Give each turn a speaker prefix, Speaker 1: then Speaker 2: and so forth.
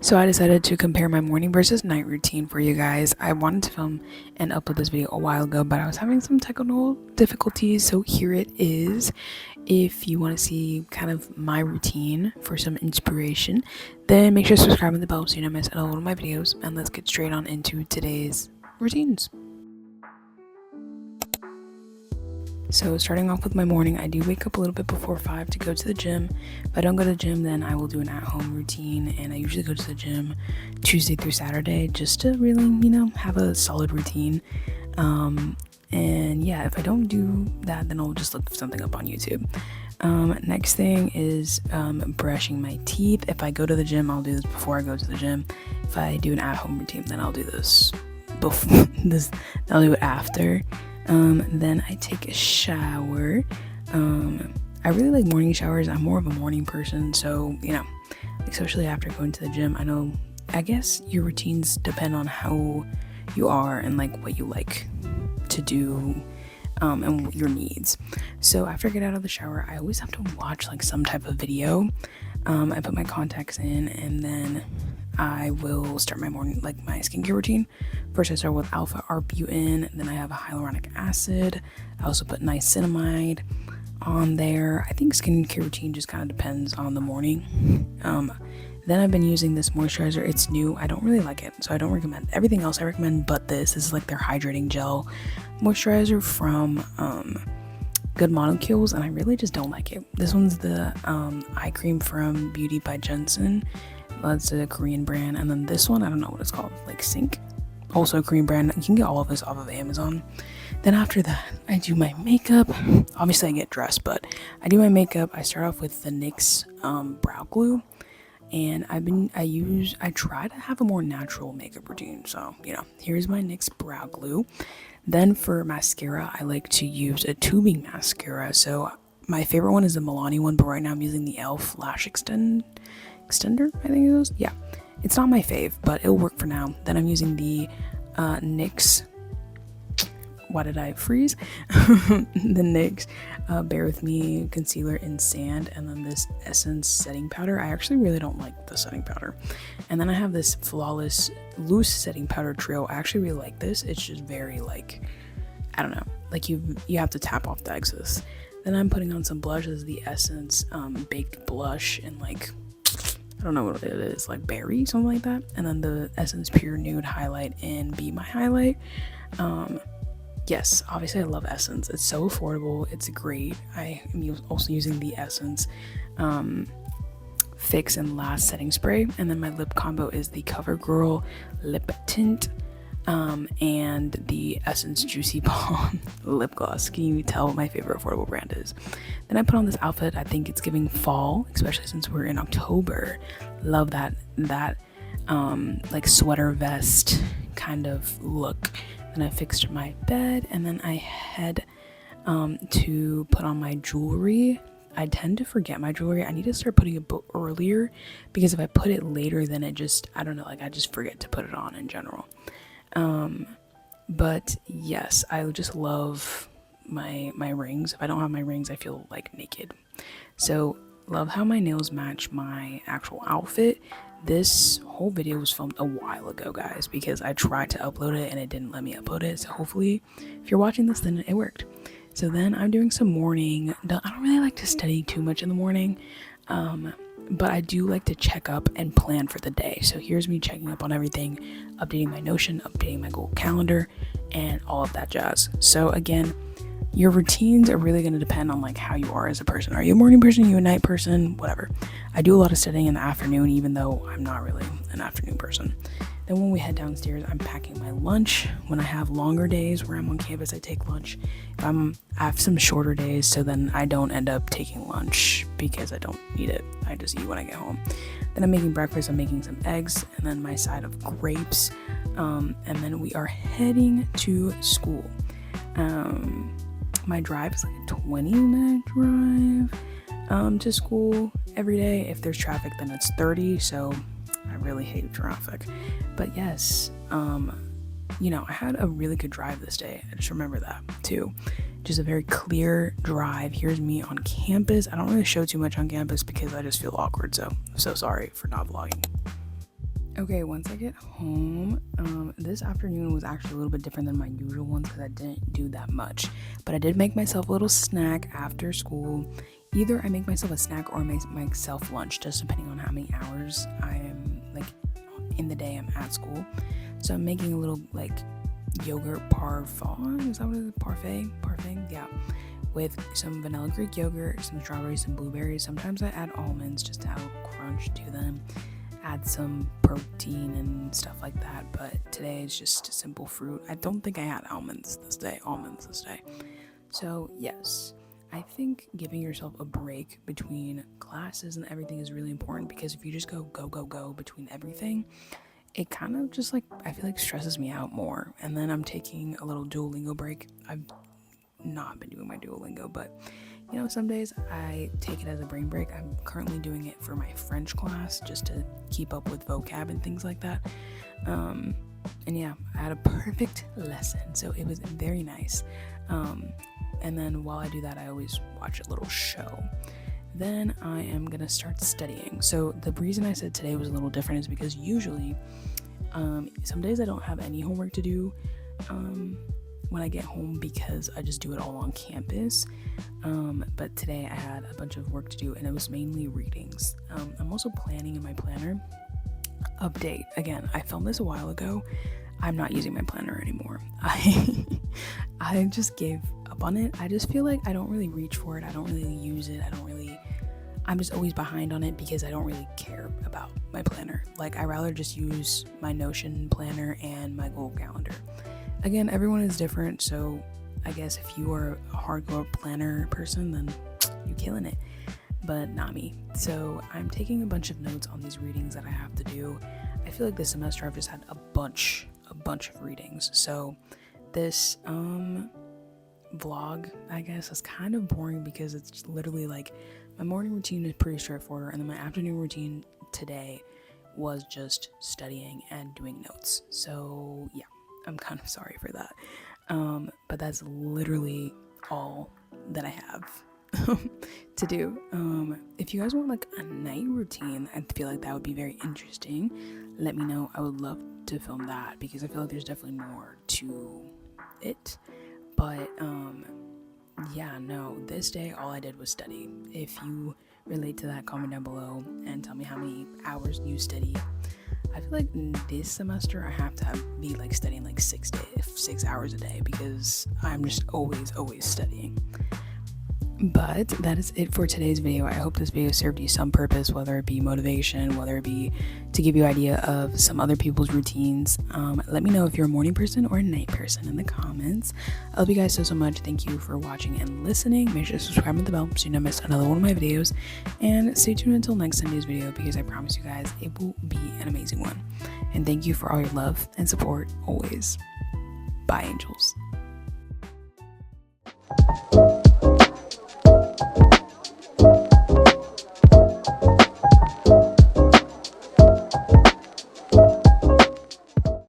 Speaker 1: So I decided to compare my morning versus night routine for you guys. I wanted to film and upload this video a while ago, but I was having some technical difficulties, so here it is. If you want to see kind of my routine for some inspiration, then make sure to subscribe and the bell so you don't miss out on one of my videos, and let's get straight on into today's routines. So starting off with my morning, I do wake up a little bit before 5 to go to the gym. If I don't go to the gym, then I will do an at-home routine, and I usually go to the gym Tuesday through Saturday just to really, have a solid routine. And yeah, if I don't do that, then I'll just look something up on YouTube. Next thing is brushing my teeth. If I go to the gym, I'll do this before I go to the gym. If I do an at-home routine, then I'll do this before I'll do it after. Then I take a shower. I really like morning showers. I'm more of a morning person, so especially after going to the gym. I guess your routines depend on how you are and like what you like to do, and your needs. So after I get out of the shower, I always have to watch like some type of video. I put my contacts in, and then I will start my morning, like my skincare routine. First I start with alpha arbutin, then I have a hyaluronic acid. I also put niacinamide on there. I think skincare routine just kind of depends on the morning. Then I've been using this moisturizer. It's new. I don't really like it, so I don't recommend. Everything else I recommend but this. This is like their hydrating gel moisturizer from Good Molecules, and I really just don't like it. This one's the eye cream from Beauty by Jensen. That's a Korean brand. And then this one, I don't know what it's called, like Sync, also a Korean brand. You can get all of this off of Amazon. Then after that, I do my makeup. Obviously I get dressed, but I do my makeup. I start off with the NYX brow glue, and I try to have a more natural makeup routine. So here's my NYX brow glue. Then for mascara, I like to use a tubing mascara. So my favorite one is the Milani one, but right now I'm using the e.l.f. lash extender, I think it is. Yeah, it's not my fave, but it'll work for now. Then I'm using the NYX, why did I freeze? The NYX Bear With Me concealer in sand, and then this Essence setting powder. I actually really don't like the setting powder. And then I have this Flawless loose setting powder trio. I actually really like this. It's just very like, I don't know, like you have to tap off the excess. Then I'm putting on some blush. This is the Essence baked blush in like, I don't know what it is, like berry, something like that. And then the Essence Pure Nude highlight in Be My Highlight. Yes, obviously I love Essence. It's so affordable. It's great. I am also using the Essence Fix and Last Setting Spray. And then my lip combo is the CoverGirl Lip Tint and the Essence Juicy Balm lip gloss. Can you tell what my favorite affordable brand is? Then I put on this outfit. I think it's giving fall, especially since we're in October. Love that like sweater vest kind of look. Then I fixed my bed, and then I head to put on my jewelry. I tend to forget my jewelry. I need to start putting it earlier, because if I put it later, then it just, I don't know, like I just forget to put it on in general. But yes, I just love my rings. If I don't have my rings, I feel like naked. So love how my nails match my actual outfit. This whole video was filmed a while ago, guys, because I tried to upload it and it didn't let me upload it. So hopefully if you're watching this, then it worked. So then I'm doing some morning. I don't really like to study too much in the morning, but I do like to check up and plan for the day. So here's me checking up on everything, updating my Notion, updating my Google Calendar, and all of that jazz. So again, your routines are really going to depend on like how you are as a person. Are you a morning person? Are you a night person? Whatever. I do a lot of studying in the afternoon, even though I'm not really an afternoon person. Then when we head downstairs, I'm packing my lunch. When I have longer days where I'm on campus, I take lunch. I have some shorter days, so then I don't end up taking lunch because I don't need it. I just eat when I get home. Then I'm making breakfast. I'm making some eggs, and then my side of grapes. And then we are heading to school. My drive is like a 20-minute drive to school every day. If there's traffic, then it's 30, so I really hate traffic. But yes, I had a really good drive this day. I just remember that too. Just a very clear drive. Here's me on campus. I don't really show too much on campus because I just feel awkward, so I'm so sorry for not vlogging. Okay, once I get home, this afternoon was actually a little bit different than my usual ones because I didn't do that much. But I did make myself a little snack after school. Either I make myself a snack or I make myself lunch, just depending on how many hours I am, like, in the day I'm at school. So I'm making a little, like, yogurt parfait. Is that what it is? Parfait? Yeah. With some vanilla Greek yogurt, some strawberries, some blueberries. Sometimes I add almonds just to add a little crunch to them. Add some protein and stuff like that, but today is just simple fruit. I don't think I had almonds this day. So yes, I think giving yourself a break between classes and everything is really important, because if you just go between everything, it kind of just, like, I feel like stresses me out more. And then I'm taking a little Duolingo break. I've not been doing my Duolingo, but some days I take it as a brain break. I'm currently doing it for my French class just to keep up with vocab and things like that. And yeah, I had a perfect lesson, so it was very nice. And then while I do that, I always watch a little show. Then I am gonna start studying. So the reason I said today was a little different is because usually some days I don't have any homework to do when I get home, because I just do it all on campus. But today I had a bunch of work to do, and it was mainly readings. I'm also planning in my planner. Update again, I filmed this a while ago. I'm not using my planner anymore. I just gave up on it. I just feel like I don't really reach for it. I don't really use it. I'm just always behind on it because I don't really care about my planner. Like, I rather just use my Notion planner and my Google Calendar. Again, everyone is different, so I guess if you are a hardcore planner person, then you're killing it, but not me. So I'm taking a bunch of notes on these readings that I have to do. I feel like this semester I've just had a bunch of readings. So this vlog, I guess, is kind of boring because it's literally like my morning routine is pretty straightforward, and then my afternoon routine today was just studying and doing notes. So yeah, I'm kind of sorry for that. But that's literally all that I have to do. If you guys want like a night routine, I feel like that would be very interesting. Let me know. I would love to film that because I feel like there's definitely more to it. But yeah, no, this day all I did was study. If you relate to that, comment down below and tell me how many hours you study. I feel like this semester I have to be like studying like 6 hours a day because I'm just always studying. But that is it for today's video. I hope this video served you some purpose, whether it be motivation, whether it be to give you an idea of some other people's routines. Let me know if you're a morning person or a night person in the comments. I love you guys so much. Thank you for watching and listening. Make sure to subscribe and hit the bell so you don't miss another one of my videos. And stay tuned until next Sunday's video because I promise you guys it will be an amazing one. And thank you for all your love and support always. Bye, angels.